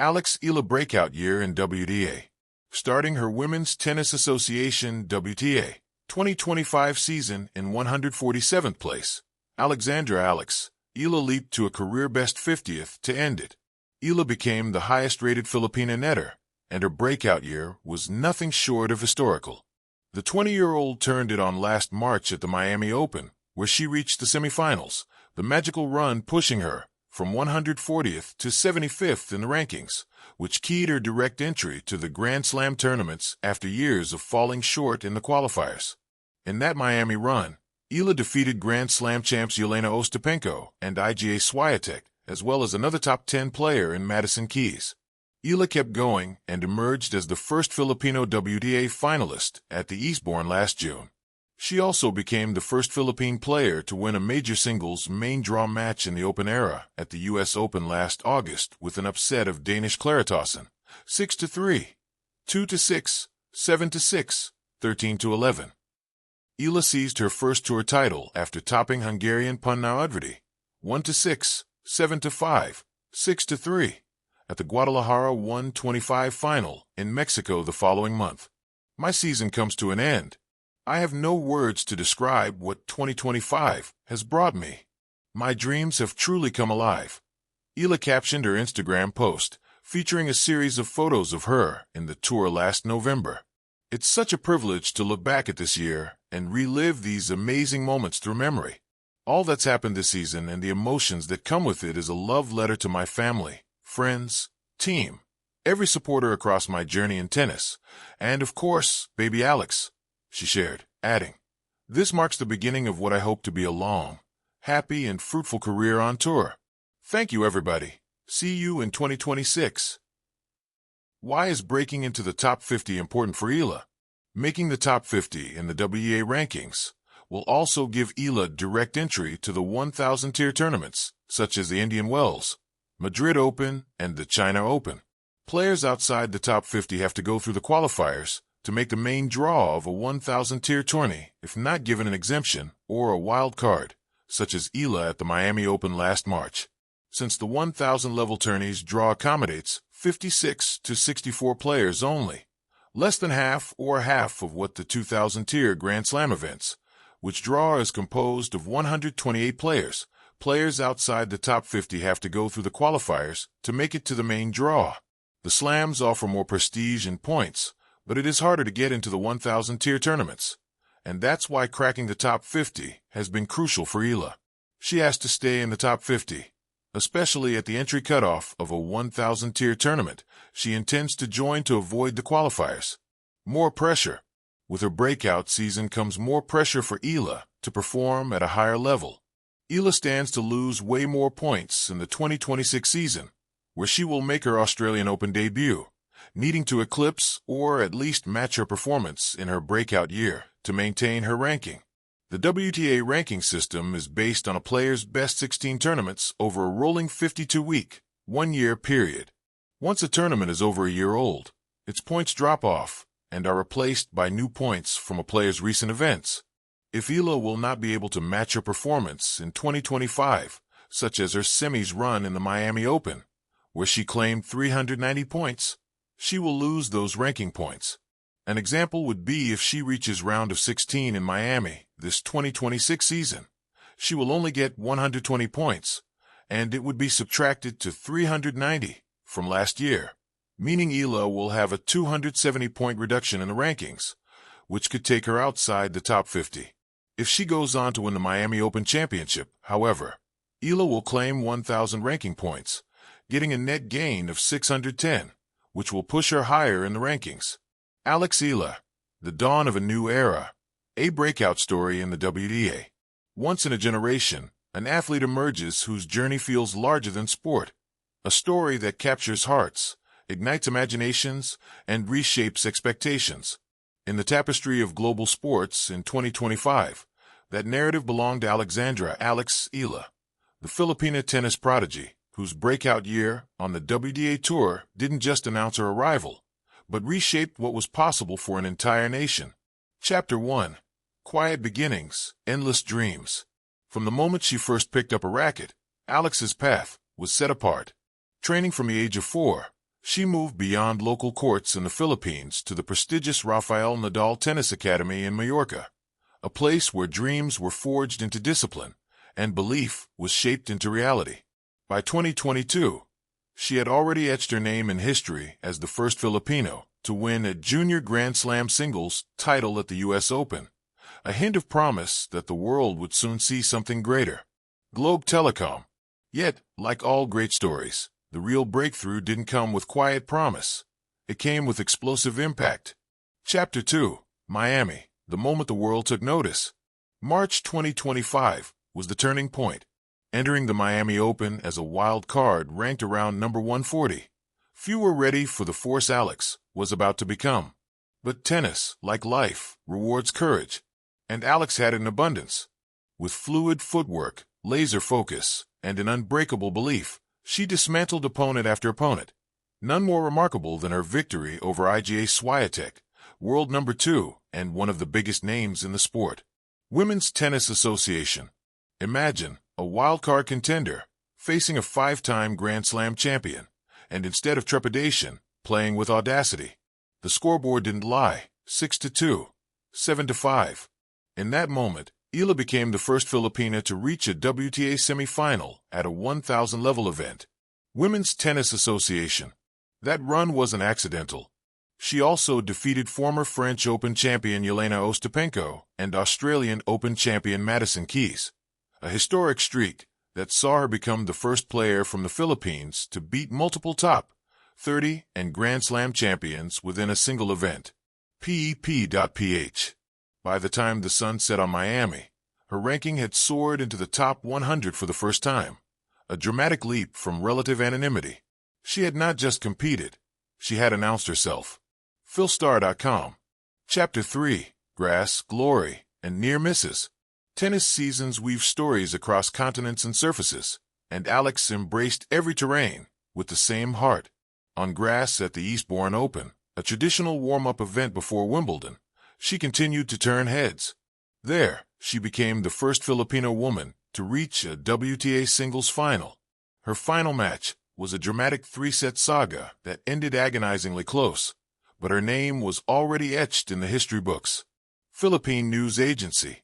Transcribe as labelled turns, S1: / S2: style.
S1: Eala breakout year in WTA. Starting her Women's Tennis Association WTA 2025 season in 147th place, Eala leaped to a career-best 50th to end it. Eala became the highest-rated Filipina netter, and her breakout year was nothing short of historical. The 20-year-old turned it on last March at the Miami Open, where she reached the semifinals, the magical run pushing her from 140th to 75th in the rankings, which keyed her direct entry to the Grand Slam tournaments after years of falling short in the qualifiers. In that Miami run, Eala defeated Grand Slam champs Jelena Ostapenko and Iga Swiatek, as well as another top 10 player in Madison Keys. Eala kept going and emerged as the first Filipino WTA finalist at the Eastbourne last June. She also became the first Philippine player to win a major singles main draw match in the Open era at the U.S. Open last August with an upset of Danish Claritossen, 6-3, 2-6, 7-6, 13-11. Eala seized her first tour title after topping Hungarian Punau Udvardy, 1-6, 7-5, 6-3, at the Guadalajara 125 final in Mexico the following month. My season comes to an end. I have no words to describe what 2025 has brought me. My dreams have truly come alive. Eala captioned her Instagram post, featuring a series of photos of her in the tour last November. It's such a privilege to look back at this year and relive these amazing moments through memory. All that's happened this season and the emotions that come with it is a love letter to my family, friends, team, every supporter across my journey in tennis, and of course, baby Alex, she shared, adding, "This marks the beginning of what I hope to be a long, happy, and fruitful career on tour. Thank you, everybody. See you in 2026. Why is breaking into the top 50 important for Eala? Making the top 50 in the WTA rankings will also give Eala direct entry to the 1,000-tier tournaments, such as the Indian Wells, Madrid Open, and the China Open. Players outside the top 50 have to go through the qualifiers to make the main draw of a 1,000-tier tourney if not given an exemption or a wild card, such as Eala at the Miami Open last March. Since the 1,000-level tourney's draw accommodates 56 to 64 players only, less than half of what the 2,000-tier Grand Slam events, which draw is composed of 128 players. Players outside the top 50 have to go through the qualifiers to make it to the main draw. The slams offer more prestige and points, but it is harder to get into the 1,000-tier tournaments. And that's why cracking the top 50 has been crucial for Eala. She has to stay in the top 50, especially at the entry cutoff of a 1,000-tier tournament she intends to join to avoid the qualifiers. More pressure. With her breakout season comes more pressure for Eala to perform at a higher level. Eala stands to lose way more points in the 2026 season, where she will make her Australian Open debut, needing to eclipse or at least match her performance in her breakout year to maintain her ranking. The WTA ranking system is based on a player's best 16 tournaments over a rolling 52-week, one-year period. Once a tournament is over a year old, its points drop off and are replaced by new points from a player's recent events. If Eala will not be able to match her performance in 2025, such as her semis run in the Miami Open, where she claimed 390 points, she will lose those ranking points. An example would be if she reaches round of 16 in Miami this 2026 season. She will only get 120 points, and it would be subtracted to 390 from last year, meaning Eala will have a 270-point reduction in the rankings, which could take her outside the top 50. If she goes on to win the Miami Open Championship, however, Eala will claim 1,000 ranking points, getting a net gain of 610, which will push her higher in the rankings. Eala, the dawn of a new era, a breakout story in the WTA. Once in a generation, an athlete emerges whose journey feels larger than sport, a story that captures hearts, ignites imaginations, and reshapes expectations. In the tapestry of global sports in 2025, that narrative belonged to Eala, the Filipina tennis prodigy, whose breakout year on the WTA Tour didn't just announce her arrival, but reshaped what was possible for an entire nation. Chapter 1. Quiet Beginnings, Endless Dreams. From the moment she first picked up a racket, Alex's path was set apart. Training from the age of 4, She moved beyond local courts in the Philippines to the prestigious Rafael Nadal Tennis Academy in Mallorca, a place where dreams were forged into discipline and belief was shaped into reality. By 2022, she had already etched her name in history as the first Filipino to win a junior Grand Slam singles title at the U.S. Open, a hint of promise that the world would soon see something greater. Globe Telecom. Yet, like all great stories, the real breakthrough didn't come with quiet promise. It came with explosive impact. Chapter 2. Miami. The moment the world took notice. March 2025 was the turning point. Entering the Miami Open as a wild card ranked around number 140, few were ready for the force Alex was about to become. But tennis, like life, rewards courage, and Alex had it in abundance. With fluid footwork, laser focus, and an unbreakable belief, she dismantled opponent after opponent. None more remarkable than her victory over Iga Swiatek, world number 2 and one of the biggest names in the sport. Women's Tennis Association. Imagine a wildcard contender facing a 5-time Grand Slam champion, and instead of trepidation, playing with audacity. The scoreboard didn't lie. 6-2, 7-5. In that moment, Eala became the first Filipina to reach a WTA semifinal at a 1,000 level event. Women's Tennis Association. That run wasn't accidental. She also defeated former French Open champion Jelena Ostapenko and Australian Open champion Madison Keys, a historic streak that saw her become the first player from the Philippines to beat multiple top 30 and Grand Slam champions within a single event. PEP.ph. By the time the sun set on Miami, her ranking had soared into the top 100 for the first time, a dramatic leap from relative anonymity. She had not just competed, she had announced herself. Philstar.com. Chapter 3. Grass, Glory, and Near Misses. Tennis seasons weave stories across continents and surfaces, and Alex embraced every terrain with the same heart. On grass at the Eastbourne Open, a traditional warm-up event before Wimbledon, she continued to turn heads. There, she became the first Filipino woman to reach a WTA singles final. Her final match was a dramatic 3-set saga that ended agonizingly close, but her name was already etched in the history books. Philippine News Agency.